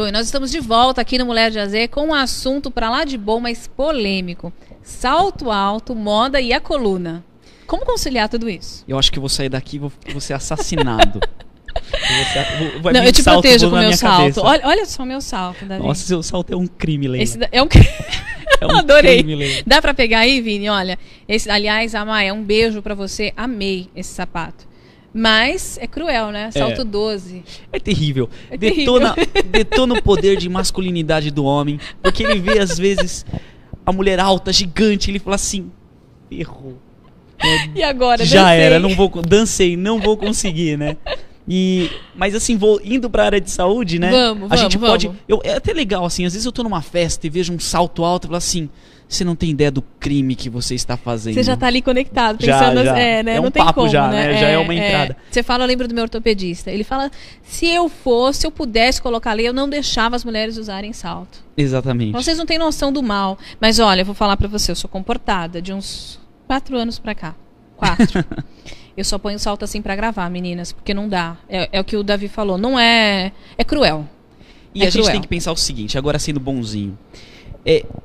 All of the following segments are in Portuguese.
Bom, e nós estamos de volta aqui no Mulher de AZ com um assunto pra lá de bom, mas polêmico. Salto alto, moda e a coluna. Como conciliar tudo isso? Eu acho que eu vou sair daqui e vou ser assassinado. Não, eu te protejo com o meu salto. Olha só o meu salto, Davi. Nossa, seu salto é um crime, Leila. É um Adorei. Crime, Leila. Dá pra pegar aí, Vini? Olha, aliás, Amaya, um beijo pra você. Amei esse sapato. Mas é cruel, né? Salto 12. É terrível. Detona o poder de masculinidade do homem. Porque ele vê, às vezes, a mulher alta, gigante. Ele fala assim, ferrou. E agora? Já era, dancei, não vou conseguir, né? Mas assim, indo pra área de saúde, né? Vamos. É até legal, assim, às vezes eu tô numa festa e vejo um salto alto e falo assim, você não tem ideia do crime que você está fazendo. Você já tá ali conectado, pensando, já. Né? É um não tem papo como, já, né? Já é uma entrada. Você fala, eu lembro do meu ortopedista, ele fala, se eu pudesse colocar ali, eu não deixava as mulheres usarem salto. Exatamente. Vocês não têm noção do mal. Mas olha, eu vou falar pra você, eu sou comportada de uns 4 anos pra cá. 4. Eu só ponho salto assim pra gravar, meninas, porque não dá. É o que o Davi falou, não é... É cruel. E a gente tem que pensar o seguinte, agora sendo bonzinho.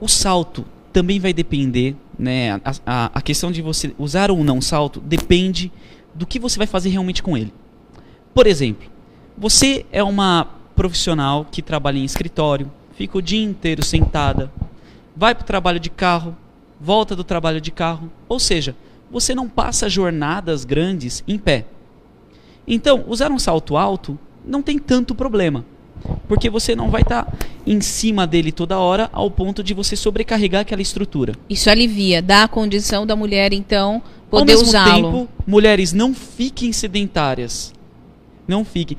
O salto também vai depender, né? A questão de você usar ou não salto depende do que você vai fazer realmente com ele. Por exemplo, você é uma profissional que trabalha em escritório, fica o dia inteiro sentada, vai pro trabalho de carro, volta do trabalho de carro, ou seja, você não passa jornadas grandes em pé. Então, usar um salto alto não tem tanto problema, porque você não vai estar em cima dele toda hora ao ponto de você sobrecarregar aquela estrutura. Isso alivia, dá a condição da mulher, então, poder usá-lo. Ao mesmo tempo, mulheres, não fiquem sedentárias. Não fiquem.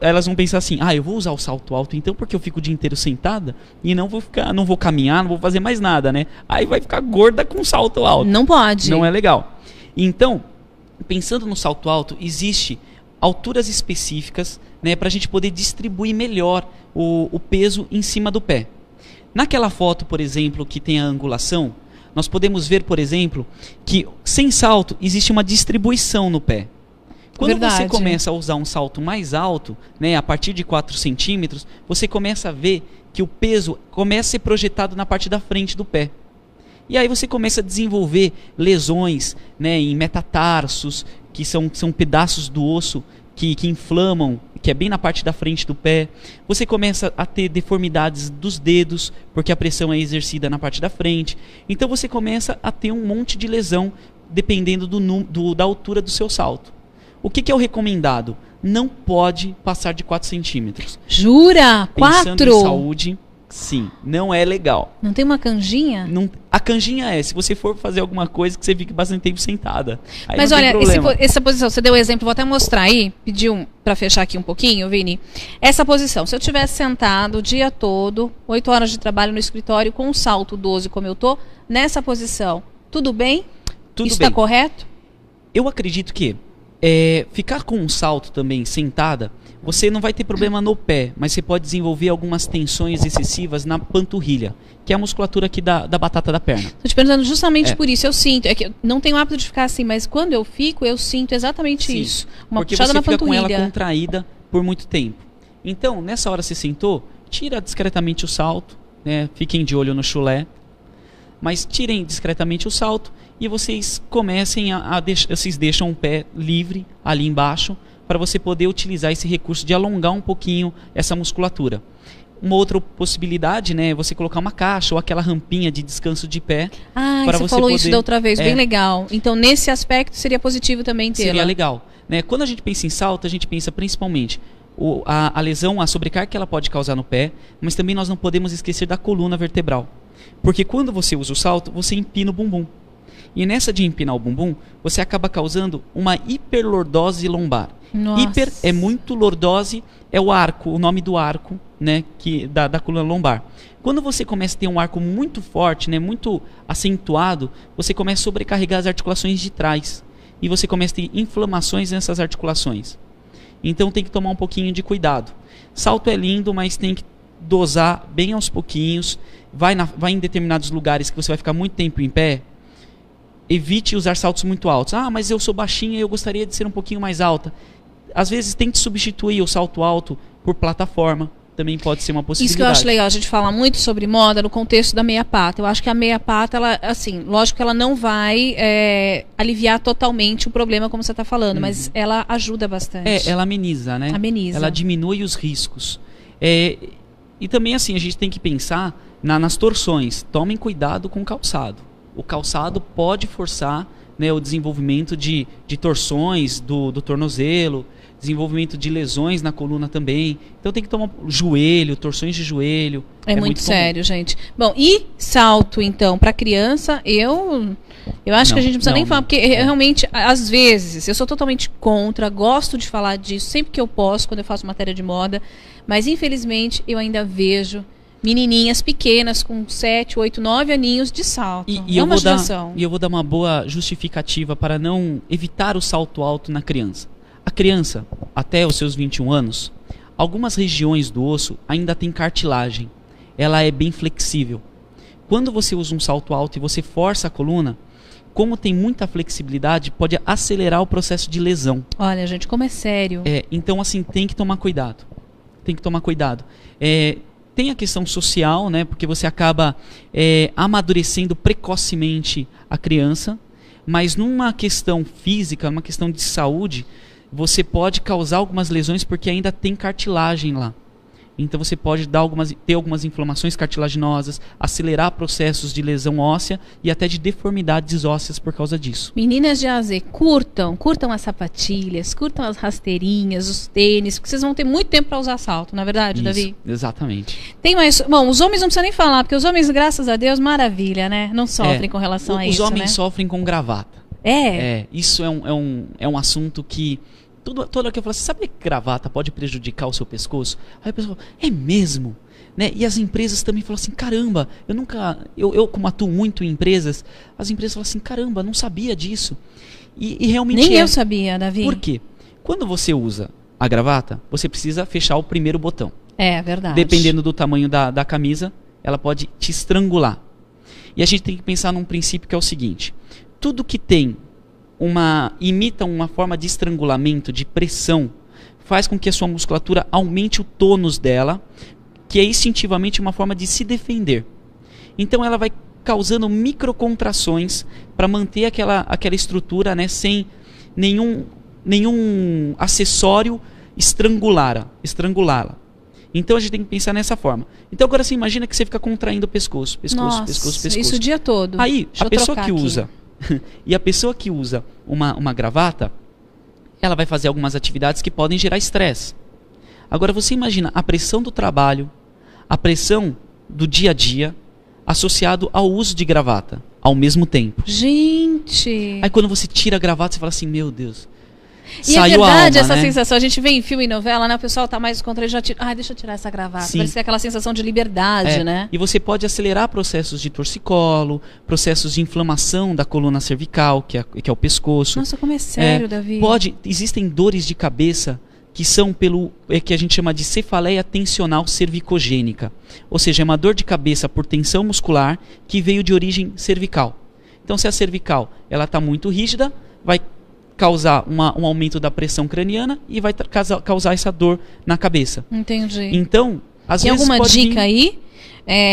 Elas vão pensar assim, eu vou usar o salto alto então porque eu fico o dia inteiro sentada e não vou caminhar, não vou fazer mais nada, né? Aí vai ficar gorda com salto alto. Não pode. Não é legal. Então, pensando no salto alto, existe alturas específicas, né, para a gente poder distribuir melhor o peso em cima do pé. Naquela foto, por exemplo, que tem a angulação, nós podemos ver, por exemplo, que sem salto existe uma distribuição no pé. Quando você começa a usar um salto mais alto, né, a partir de 4 centímetros, você começa a ver que o peso começa a ser projetado na parte da frente do pé. E aí você começa a desenvolver lesões, né, em metatarsos, que são pedaços do osso que inflamam, que é bem na parte da frente do pé. Você começa a ter deformidades dos dedos, porque a pressão é exercida na parte da frente. Então você começa a ter um monte de lesão, dependendo da altura do seu salto. O que é o recomendado? Não pode passar de 4 centímetros. Jura? 4? Pensando em saúde, sim, não é legal. Não tem uma canjinha? Não, a canjinha se você for fazer alguma coisa que você fique bastante tempo sentada. Aí mas olha, essa posição, você deu o exemplo, vou até mostrar aí, pediu para fechar aqui um pouquinho, Vini. Essa posição, se eu tivesse sentado o dia todo, 8 horas de trabalho no escritório, com um salto 12 como eu tô, nessa posição, tudo bem? Tudo Isso bem. Está correto? Eu acredito que ficar com um salto também sentada, você não vai ter problema no pé, mas você pode desenvolver algumas tensões excessivas na panturrilha, que é a musculatura aqui da batata da perna. Estou te perguntando justamente por isso, eu sinto, é que eu não tenho hábito de ficar assim, mas quando eu fico, eu sinto exatamente isso. Uma puxada na panturrilha. Porque você fica com ela contraída por muito tempo. Então, nessa hora você sentou, tira discretamente o salto, né? Fiquem de olho no chulé, mas tirem discretamente o salto e vocês comecem vocês deixam o pé livre ali embaixo para você poder utilizar esse recurso de alongar um pouquinho essa musculatura. Uma outra possibilidade, né, é você colocar uma caixa ou aquela rampinha de descanso de pé. Você falou isso da outra vez, bem legal. Então, nesse aspecto, seria positivo também ter. Seria legal. Né? Quando a gente pensa em salto, a gente pensa principalmente a lesão, a sobrecarga que ela pode causar no pé, mas também nós não podemos esquecer da coluna vertebral. Porque quando você usa o salto, você empina o bumbum. E nessa de empinar o bumbum, você acaba causando uma hiperlordose lombar. Nossa. Hiper é muito, lordose é o arco, o nome do arco, né, da coluna lombar. Quando você começa a ter um arco muito forte, né, muito acentuado, você começa a sobrecarregar as articulações de trás. E você começa a ter inflamações nessas articulações. Então tem que tomar um pouquinho de cuidado. Salto é lindo, mas tem que dosar bem aos pouquinhos. Vai em determinados lugares que você vai ficar muito tempo em pé. Evite usar saltos muito altos. Mas eu sou baixinha e eu gostaria de ser um pouquinho mais alta. Às vezes tente substituir o salto alto por plataforma. também pode ser uma possibilidade. Isso que eu acho legal, a gente fala muito sobre moda no contexto da meia pata. Eu acho que a meia pata, ela, assim, lógico que ela não vai aliviar totalmente o problema, como você está falando, mas ela ajuda bastante. Ela ameniza, né? Ameniza. Ela diminui os riscos. E também, assim, a gente tem que pensar nas torções. Tomem cuidado com o calçado. O calçado pode forçar, né, o desenvolvimento de torções do tornozelo, desenvolvimento de lesões na coluna também. Então tem que tomar joelho, torções de joelho. É muito sério, gente. Bom, e salto, então, para criança, eu acho que a gente não precisa nem falar, porque realmente, às vezes, eu sou totalmente contra, gosto de falar disso sempre que eu posso, quando eu faço matéria de moda, mas infelizmente eu ainda vejo menininhas pequenas com 7, 8, 9 aninhos de salto. E eu vou dar uma boa justificativa para não evitar o salto alto na criança. A criança, até os seus 21 anos, algumas regiões do osso ainda tem cartilagem. Ela é bem flexível. Quando você usa um salto alto e você força a coluna, como tem muita flexibilidade, pode acelerar o processo de lesão. Olha, gente, como é sério. Então, assim, tem que tomar cuidado. Tem que tomar cuidado. Tem a questão social, né? Porque você acaba amadurecendo precocemente a criança, mas numa questão física, numa questão de saúde, você pode causar algumas lesões porque ainda tem cartilagem lá. Então você pode ter algumas inflamações cartilaginosas, acelerar processos de lesão óssea e até de deformidades ósseas por causa disso. Meninas de AZ, curtam as sapatilhas, curtam as rasteirinhas, os tênis, porque vocês vão ter muito tempo para usar salto, não é verdade, Isso, Davi? Exatamente. Tem mais. Bom, os homens não precisa nem falar, porque os homens, graças a Deus, maravilha, né? Não sofrem com relação a isso. Os homens né? sofrem com gravata. Isso é um assunto que toda hora que eu falo assim, sabe que gravata pode prejudicar o seu pescoço? Aí a pessoa fala, é mesmo? Né? E as empresas também falam assim, caramba, eu como atuo muito em empresas, as empresas falam assim, caramba, não sabia disso. E realmente nem eu sabia, Davi. Por quê? Quando você usa a gravata, você precisa fechar o primeiro botão. É verdade. Dependendo do tamanho da camisa, ela pode te estrangular. E a gente tem que pensar num princípio que é o seguinte, tudo que imita uma forma de estrangulamento, de pressão, faz com que a sua musculatura aumente o tônus dela, que é instintivamente uma forma de se defender. Então ela vai causando microcontrações para manter aquela estrutura, né, sem nenhum acessório estrangulá-la. Então a gente tem que pensar nessa forma. Então agora você imagina que você fica contraindo o pescoço, pescoço. Isso o dia todo. Aí a pessoa que usa e a pessoa que usa uma gravata, ela vai fazer algumas atividades que podem gerar estresse. Agora você imagina a pressão do trabalho, a pressão do dia a dia, associado ao uso de gravata, ao mesmo tempo. Gente! Aí quando você tira a gravata, você fala assim, meu Deus, e saiu é verdade a alma, essa né? sensação, a gente vê em filme e novela, né? O pessoal tá mais contra ele, já tira, deixa eu tirar essa gravata. Sim. Parece aquela sensação de liberdade, né? E você pode acelerar processos de torcicolo, processos de inflamação da coluna cervical, que é o pescoço. Nossa, como é sério, Davi. Existem dores de cabeça que são que a gente chama de cefaleia tensional cervicogênica. Ou seja, é uma dor de cabeça por tensão muscular que veio de origem cervical. Então, se a cervical ela está muito rígida, vai causar um aumento da pressão craniana e vai causar essa dor na cabeça. Entendi. Então, às Tem vezes alguma dica aí?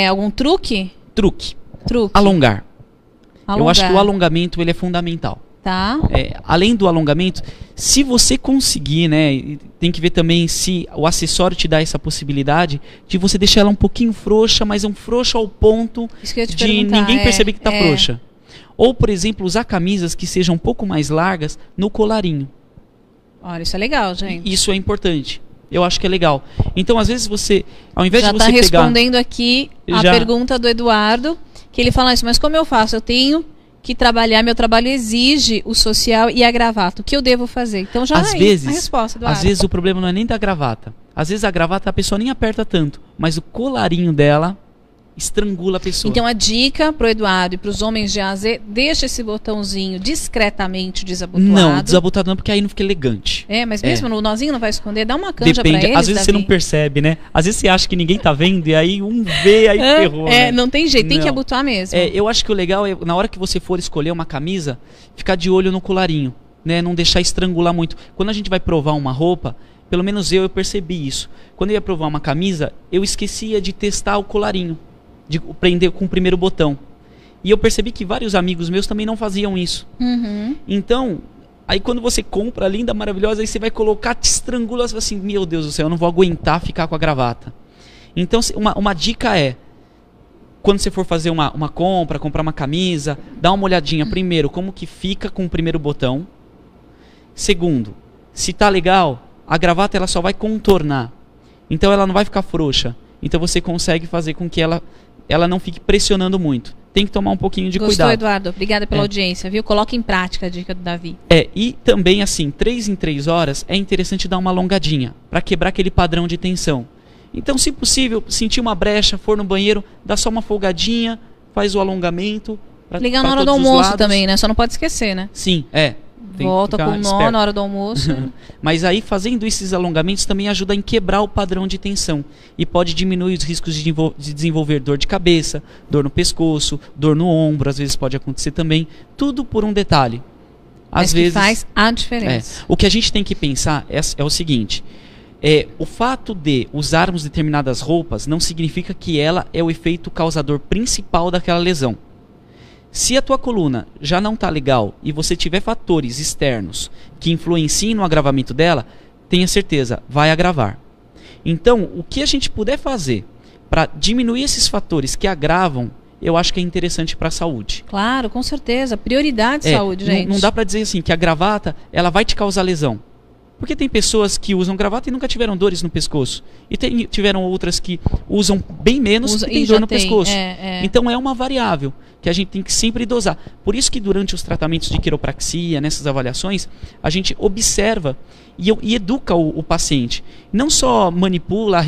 Algum truque? Truque. Alongar. Eu acho que o alongamento ele é fundamental. Tá. Além do alongamento, se você conseguir, né, tem que ver também se o acessório te dá essa possibilidade de você deixar ela um pouquinho frouxa, mas um frouxo ao ponto de ninguém perceber que está frouxa. Ou, por exemplo, usar camisas que sejam um pouco mais largas no colarinho. Olha, isso é legal, gente. Isso é importante. Eu acho que é legal. Então, às vezes você, ao invés já de você pegar... Já está respondendo aqui a pergunta do Eduardo, que ele fala isso, mas como eu faço? Eu tenho que trabalhar, meu trabalho exige o social e a gravata. O que eu devo fazer? Então já às vezes, a resposta, Eduardo. Às vezes o problema não é nem da gravata. Às vezes a gravata a pessoa nem aperta tanto, mas o colarinho dela estrangula a pessoa. Então a dica pro Eduardo e pros homens de AZ, deixa esse botãozinho discretamente desabotoado. Não, desabotoado não, porque aí não fica elegante. Mas mesmo no nozinho não vai esconder, dá uma canja pra eles. Às vezes você não percebe, né? Às vezes você acha que ninguém tá vendo e aí um vê, aí ferrou. Né? Não tem jeito, tem que abotoar mesmo. Eu acho que o legal é, na hora que você for escolher uma camisa, ficar de olho no colarinho, né? Não deixar estrangular muito. Quando a gente vai provar uma roupa, pelo menos eu percebi isso. Quando eu ia provar uma camisa, eu esquecia de testar o colarinho, de prender com o primeiro botão. E eu percebi que vários amigos meus também não faziam isso. Então, aí quando você compra, linda, maravilhosa, aí você vai colocar, te estrangula, você fala assim, meu Deus do céu, eu não vou aguentar ficar com a gravata. Então, uma dica é, quando você for fazer uma compra, comprar uma camisa, dá uma olhadinha primeiro como que fica com o primeiro botão. Segundo, se tá legal, a gravata ela só vai contornar. Então ela não vai ficar frouxa. Então você consegue fazer com que ela não fique pressionando muito. Tem que tomar um pouquinho de cuidado. Gostou, Eduardo? Obrigada pela audiência, viu? Coloque em prática a dica do Davi. E também assim, 3 em 3 horas é interessante dar uma alongadinha, para quebrar aquele padrão de tensão. Então, se possível, sentir uma brecha, for no banheiro, dá só uma folgadinha, faz o alongamento. Ligar na hora do almoço também, né? Só não pode esquecer, né? Sim, Volta com o nó na hora do almoço. Mas aí, fazendo esses alongamentos, também ajuda em quebrar o padrão de tensão. E pode diminuir os riscos de desenvolver dor de cabeça, dor no pescoço, dor no ombro, às vezes pode acontecer também. Tudo por um detalhe. Às vezes faz a diferença. O que a gente tem que pensar é o seguinte. O fato de usarmos determinadas roupas não significa que ela é o efeito causador principal daquela lesão. Se a tua coluna já não está legal e você tiver fatores externos que influenciem no agravamento dela, tenha certeza, vai agravar. Então, o que a gente puder fazer para diminuir esses fatores que agravam, eu acho que é interessante para a saúde. Claro, com certeza. Prioridade de saúde, gente. Não dá para dizer assim que a gravata ela vai te causar lesão. Porque tem pessoas que usam gravata e nunca tiveram dores no pescoço. E tiveram outras que usam bem menos e tem dor no pescoço. Então é uma variável que a gente tem que sempre dosar. Por isso que durante os tratamentos de quiropraxia, nessas avaliações, a gente observa e educa o paciente. Não só manipula,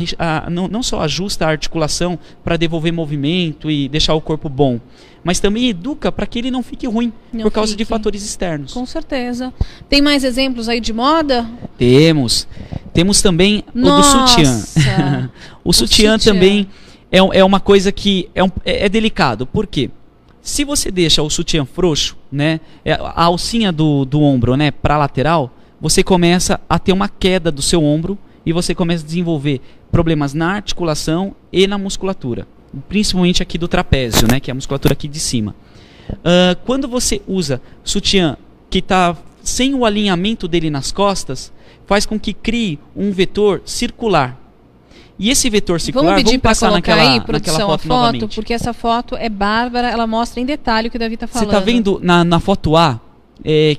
não só ajusta a articulação para devolver movimento e deixar o corpo bom, mas também educa para que ele não fique ruim por causa de fatores externos. Com certeza. Tem mais exemplos aí de moda? Temos também o do sutiã. o sutiã também é uma coisa que é delicado. Por quê? Se você deixa o sutiã frouxo, né, a alcinha do ombro, né, para a lateral, você começa a ter uma queda do seu ombro e você começa a desenvolver problemas na articulação e na musculatura. Principalmente aqui do trapézio, né, que é a musculatura aqui de cima. Quando você usa sutiã que está sem o alinhamento dele nas costas, faz com que crie um vetor circular. E esse vetor circular, vamos passar naquela foto novamente. Porque essa foto é bárbara, ela mostra em detalhe o que o Davi está falando. Você está vendo na foto A,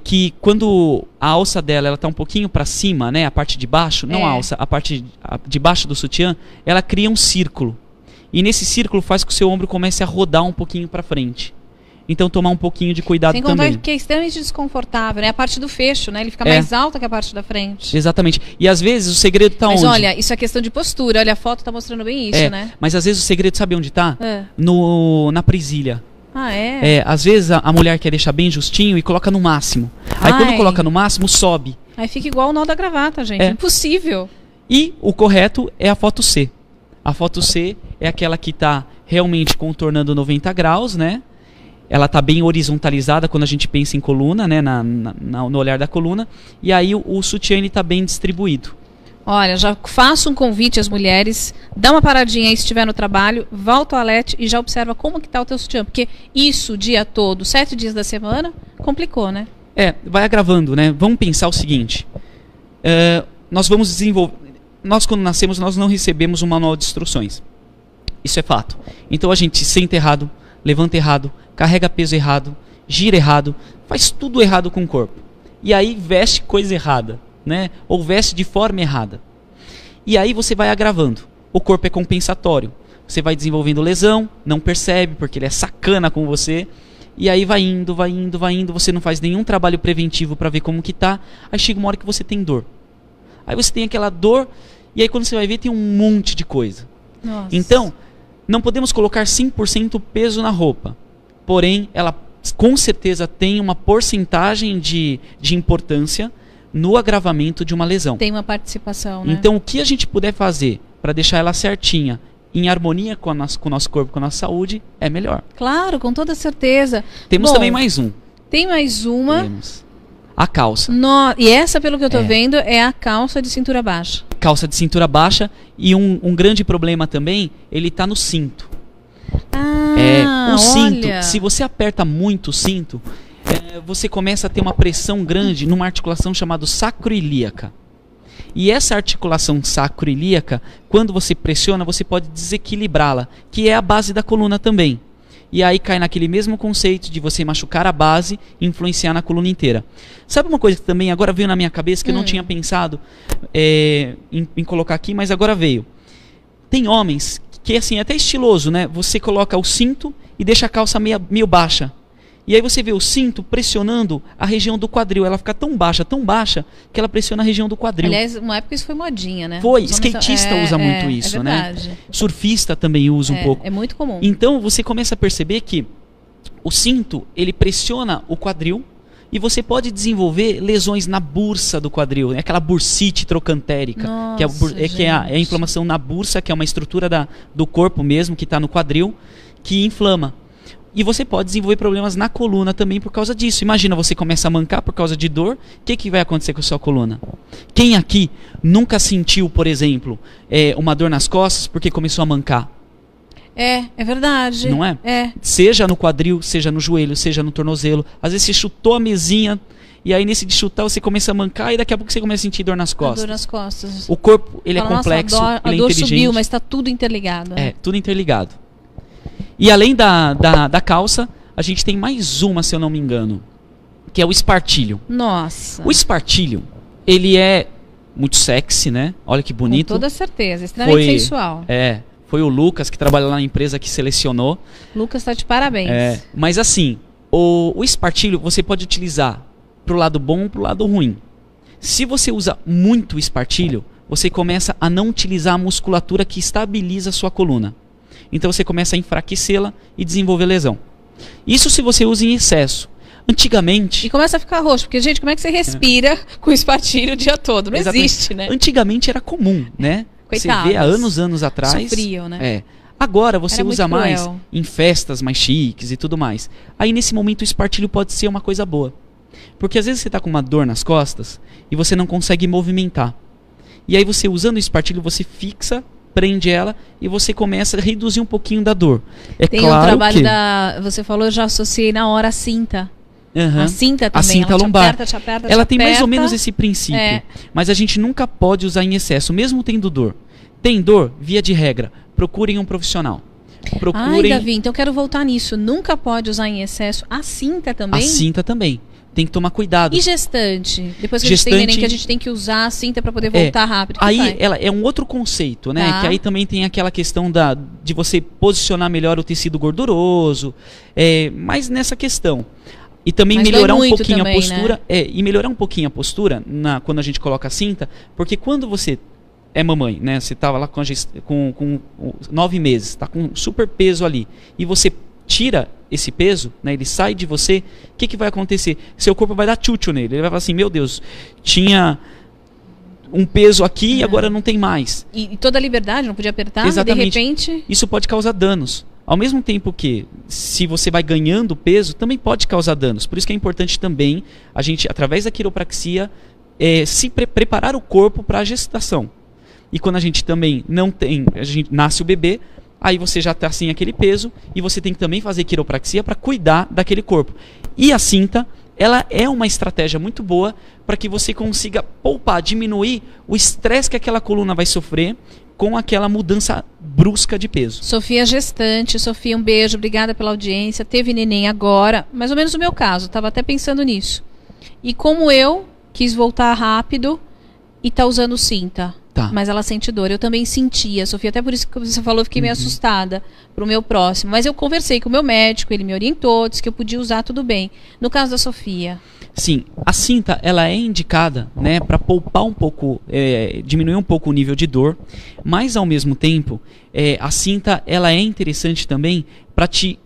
que quando a alça dela está um pouquinho para cima, né, a parte de baixo, não a alça, a parte de baixo do sutiã, ela cria um círculo. E nesse círculo faz com que o seu ombro comece a rodar um pouquinho para frente. Então tomar um pouquinho de cuidado também. Sem contar que é extremamente desconfortável, né? A parte do fecho, né? Ele fica mais alta que a parte da frente. Exatamente. E às vezes o segredo está onde? Mas olha, isso é questão de postura. Olha, a foto está mostrando bem isso, né? Mas às vezes o segredo sabe onde está? Na presilha. Às vezes a mulher quer deixar bem justinho e coloca no máximo. Aí quando coloca no máximo, sobe. Aí fica igual o nó da gravata, gente. Impossível. E o correto é a foto C. A foto C é aquela que está realmente contornando 90 graus, né? Ela está bem horizontalizada quando a gente pensa em coluna, né? No olhar da coluna. E aí o sutiã está bem distribuído. Olha, já faço um convite às mulheres. Dá uma paradinha aí se estiver no trabalho. Vá ao toalete e já observa como que está o teu sutiã. Porque isso o dia todo, 7 dias da semana, complicou, né? Vai agravando, né? Vamos pensar o seguinte. Nós vamos desenvolver... Nós, quando nascemos, nós não recebemos um manual de instruções. Isso é fato. Então a gente senta errado, levanta errado, carrega peso errado, gira errado, faz tudo errado com o corpo. E aí veste coisa errada, né? Ou veste de forma errada. E aí você vai agravando. O corpo é compensatório. Você vai desenvolvendo lesão, não percebe porque ele é sacana com você. E aí vai indo, você não faz nenhum trabalho preventivo para ver como que tá. Aí chega uma hora que você tem dor. Aí você tem aquela dor e aí quando você vai ver tem um monte de coisa. Nossa. Então, não podemos colocar 100% peso na roupa. Porém, ela com certeza tem uma porcentagem de importância no agravamento de uma lesão. Tem uma participação, né? Então, o que a gente puder fazer para deixar ela certinha, em harmonia com o nosso corpo, com a nossa saúde, é melhor. Claro, com toda certeza. Temos também mais um. Tem mais uma. Temos. a calça. E essa, pelo que eu tô vendo, é a calça de cintura baixa. Calça de cintura baixa, e um grande problema também, ele tá no cinto. O cinto, se você aperta muito o cinto, você começa a ter uma pressão grande numa articulação chamada sacroiliaca. E essa articulação sacroiliaca, quando você pressiona, você pode desequilibrá-la, que é a base da coluna também. E aí cai naquele mesmo conceito de você machucar a base e influenciar na coluna inteira. Sabe uma coisa que também agora veio na minha cabeça, que eu não tinha pensado em colocar aqui, mas agora veio. Tem homens que assim, é até estiloso, né? Você coloca o cinto e deixa a calça meio baixa. E aí você vê o cinto pressionando a região do quadril. Ela fica tão baixa, que ela pressiona a região do quadril. Aliás, uma época isso foi modinha, né? Foi, skatista usa muito isso, né? Surfista também usa um pouco. É muito comum. Então você começa a perceber que o cinto, ele pressiona o quadril e você pode desenvolver lesões na bursa do quadril, né? Aquela bursite trocantérica, que é a inflamação na bursa, que é uma estrutura do corpo mesmo, que está no quadril, que inflama. E você pode desenvolver problemas na coluna também por causa disso. Imagina, você começa a mancar por causa de dor, o que vai acontecer com a sua coluna? Quem aqui nunca sentiu, por exemplo, uma dor nas costas porque começou a mancar? É verdade. Não é? Seja no quadril, seja no joelho, seja no tornozelo. Às vezes você chutou a mesinha, e aí nesse de chutar você começa a mancar e daqui a pouco você começa a sentir dor nas costas. Dor nas costas. O corpo, ele é complexo, a ele é dor inteligente. Subiu, mas está tudo interligado. Tudo interligado. E além da calça, a gente tem mais uma, se eu não me engano, que é o espartilho. Nossa. O espartilho, ele é muito sexy, né? Olha que bonito. Com toda certeza, extremamente sensual. Foi o Lucas, que trabalha lá na empresa, que selecionou. Lucas está de parabéns. Mas assim, o espartilho você pode utilizar pro lado bom, pro lado ruim. Se você usa muito espartilho, você começa a não utilizar a musculatura que estabiliza a sua coluna. Então você começa a enfraquecê-la e desenvolver lesão. Isso se você usa em excesso. Antigamente... E começa a ficar roxo, porque, gente, como é que você respira com espartilho o dia todo? Não existe, né? Antigamente era comum, né? Coitados. Você vê há anos atrás... Sofriam, né? Agora você era usa mais cruel. em festas mais chiques e tudo mais. Aí nesse momento o espartilho pode ser uma coisa boa. Porque às vezes você está com uma dor nas costas e você não consegue movimentar. E aí você usando o espartilho, você fixa, prende ela e você começa a reduzir um pouquinho da dor. Tem claro um trabalho você falou, eu já associei na hora a cinta. A cinta também. A cinta ela lombar. Te aperta, ela tem mais ou menos esse princípio. Mas a gente nunca pode usar em excesso, mesmo tendo dor. Tem dor, via de regra, procurem um profissional. Ai, Davi, então eu quero voltar nisso. Nunca pode usar em excesso a cinta também? A cinta também. Tem que tomar cuidado. E gestante? Depois que a gente tem neném, que a gente tem que usar a cinta para poder voltar rápido. Aí ela é um outro conceito, né? Que aí também tem aquela questão de você posicionar melhor o tecido gorduroso. Mas nessa questão. E também melhorar um pouquinho a postura. Né? E melhorar um pouquinho a postura quando a gente coloca a cinta. Porque quando você é mamãe, né? Você estava lá com 9 meses, está com super peso ali. E você tira esse peso, né, ele sai de você, o que vai acontecer? Seu corpo vai dar tchutchu nele, ele vai falar assim, meu Deus, tinha um peso aqui e agora não tem mais. E toda a liberdade, não podia apertar, exatamente. E de repente... Isso pode causar danos. Ao mesmo tempo que, se você vai ganhando peso, também pode causar danos. Por isso que é importante também, a gente, através da quiropraxia, preparar o corpo para a gestação. E quando a gente também não tem, a gente nasce o bebê, aí você já está sem aquele peso e você tem que também fazer quiropraxia para cuidar daquele corpo. E a cinta, ela é uma estratégia muito boa para que você consiga poupar, diminuir o estresse que aquela coluna vai sofrer com aquela mudança brusca de peso. Sofia gestante, Sofia, um beijo, obrigada pela audiência. Teve neném agora, mais ou menos o meu caso, estava até pensando nisso. E como eu quis voltar rápido e tá usando cinta. Tá. Mas ela sente dor. Eu também sentia, Sofia, até por isso que você falou, eu fiquei meio assustada pro meu próximo. Mas eu conversei com o meu médico, ele me orientou, disse que eu podia usar tudo bem. No caso da Sofia... Sim, a cinta ela é indicada, né, para poupar um pouco, diminuir um pouco o nível de dor, mas ao mesmo tempo, a cinta ela é interessante também para te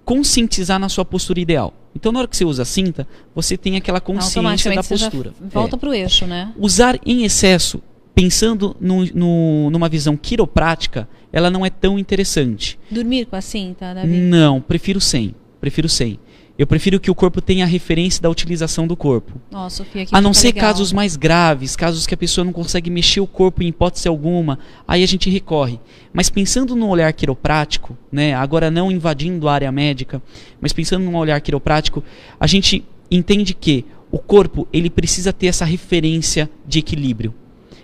conscientizar na sua postura ideal. Então, na hora que você usa a cinta, você tem aquela consciência da postura. Volta pro eixo, né? Usar em excesso, pensando numa visão quiroprática, ela não é tão interessante. Dormir com a cinta, Davi? Não, prefiro sem. Eu prefiro que o corpo tenha a referência da utilização do corpo. Nossa, Sofia, a não ser legal. casos mais graves, casos que a pessoa não consegue mexer o corpo em hipótese alguma, aí a gente recorre. Mas pensando no olhar quiroprático, né, agora não invadindo a área médica, mas pensando no olhar quiroprático, a gente entende que o corpo ele precisa ter essa referência de equilíbrio.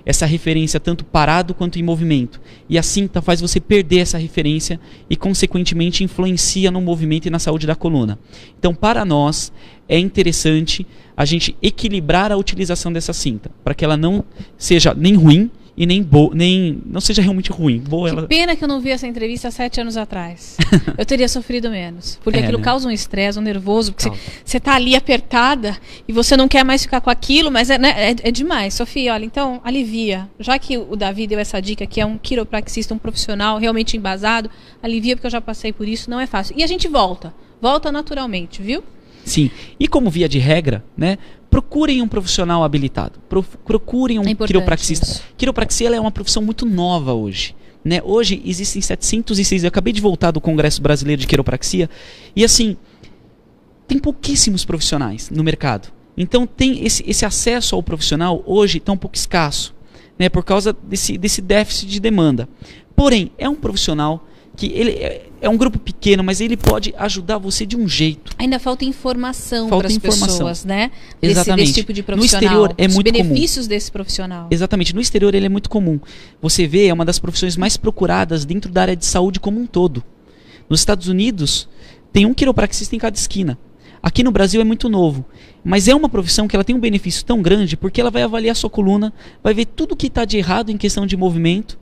Essa referência tanto parado quanto em movimento. E a cinta faz você perder essa referência e, consequentemente, influencia no movimento e na saúde da coluna. Então, para nós, é interessante a gente equilibrar a utilização dessa cinta, para que ela não seja nem ruim e nem não seja realmente ruim. Boa, que pena que eu não vi essa entrevista há 7 anos atrás. Eu teria sofrido menos. Porque aquilo causa um estresse, um nervoso. Porque você está ali apertada e você não quer mais ficar com aquilo, mas é demais. Sofia, olha, então alivia. Já que o Davi deu essa dica, que é um quiropraxista, um profissional realmente embasado, alivia porque eu já passei por isso, não é fácil. E a gente volta naturalmente, viu? Sim. E como via de regra, né? Procurem um profissional habilitado. Procurem um quiropraxista. Isso. Quiropraxia ela é uma profissão muito nova hoje. Né? Hoje existem 706. Eu acabei de voltar do Congresso Brasileiro de Quiropraxia. E assim, tem pouquíssimos profissionais no mercado. Então tem esse acesso ao profissional hoje está um pouco escasso. Né? Por causa desse déficit de demanda. Porém, é um profissional que ele é um grupo pequeno, mas ele pode ajudar você de um jeito. Ainda falta informação para as pessoas, né? Exatamente. Desse tipo de profissional. No exterior é muito comum. Os benefícios desse profissional. Exatamente. No exterior ele é muito comum. Você vê, é uma das profissões mais procuradas dentro da área de saúde como um todo. Nos Estados Unidos, tem um quiropraxista em cada esquina. Aqui no Brasil é muito novo. Mas é uma profissão que ela tem um benefício tão grande, porque ela vai avaliar a sua coluna, vai ver tudo que está de errado em questão de movimento,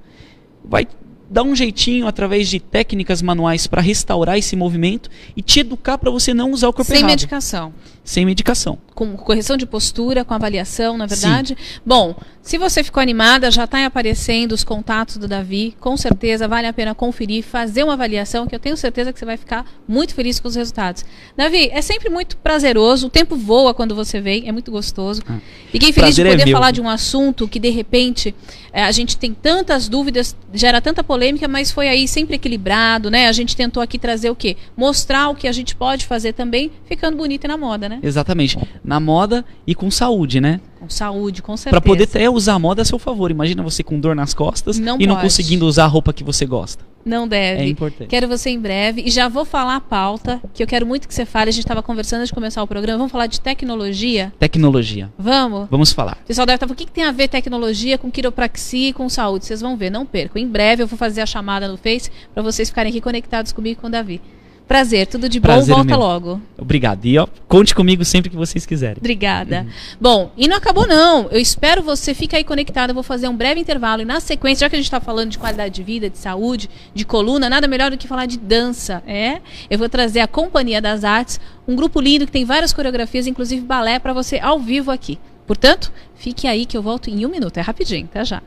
vai dar um jeitinho através de técnicas manuais para restaurar esse movimento e te educar para você não usar o corpo errado. Sem medicação. Sem medicação. Com correção de postura, com avaliação, na verdade. Sim. Bom, se você ficou animada, já está aparecendo os contatos do Davi. Com certeza vale a pena conferir, fazer uma avaliação, que eu tenho certeza que você vai ficar muito feliz com os resultados. Davi, é sempre muito prazeroso, o tempo voa quando você vem, é muito gostoso. Fiquei feliz de poder falar de um assunto que, de repente, a gente tem tantas dúvidas, gera tanta polêmica, mas foi aí sempre equilibrado, né? A gente tentou aqui trazer o quê? Mostrar o que a gente pode fazer também, ficando bonita e na moda, né? Exatamente. Na moda e com saúde, né? Com saúde, com certeza. Para poder até usar a moda a seu favor. Imagina você com dor nas costas não conseguindo usar a roupa que você gosta. Não deve. É importante. Quero você em breve. E já vou falar a pauta, que eu quero muito que você fale. A gente estava conversando antes de começar o programa. Vamos falar de tecnologia? Tecnologia. Vamos? Vamos falar. O pessoal deve estar falando, o que tem a ver tecnologia com quiropraxia e com saúde? Vocês vão ver, não percam. Em breve eu vou fazer a chamada no Face para vocês ficarem aqui conectados comigo e com o Davi. Prazer, tudo de bom, volta logo. Obrigado. E ó, conte comigo sempre que vocês quiserem. Obrigada. Bom, e não acabou não. Eu espero você, fica aí conectado. Eu vou fazer um breve intervalo e na sequência, já que a gente está falando de qualidade de vida, de saúde, de coluna, nada melhor do que falar de dança. Eu vou trazer a Companhia das Artes, um grupo lindo que tem várias coreografias, inclusive balé, para você ao vivo aqui. Portanto, fique aí que eu volto em 1 minuto. É rapidinho, tá já.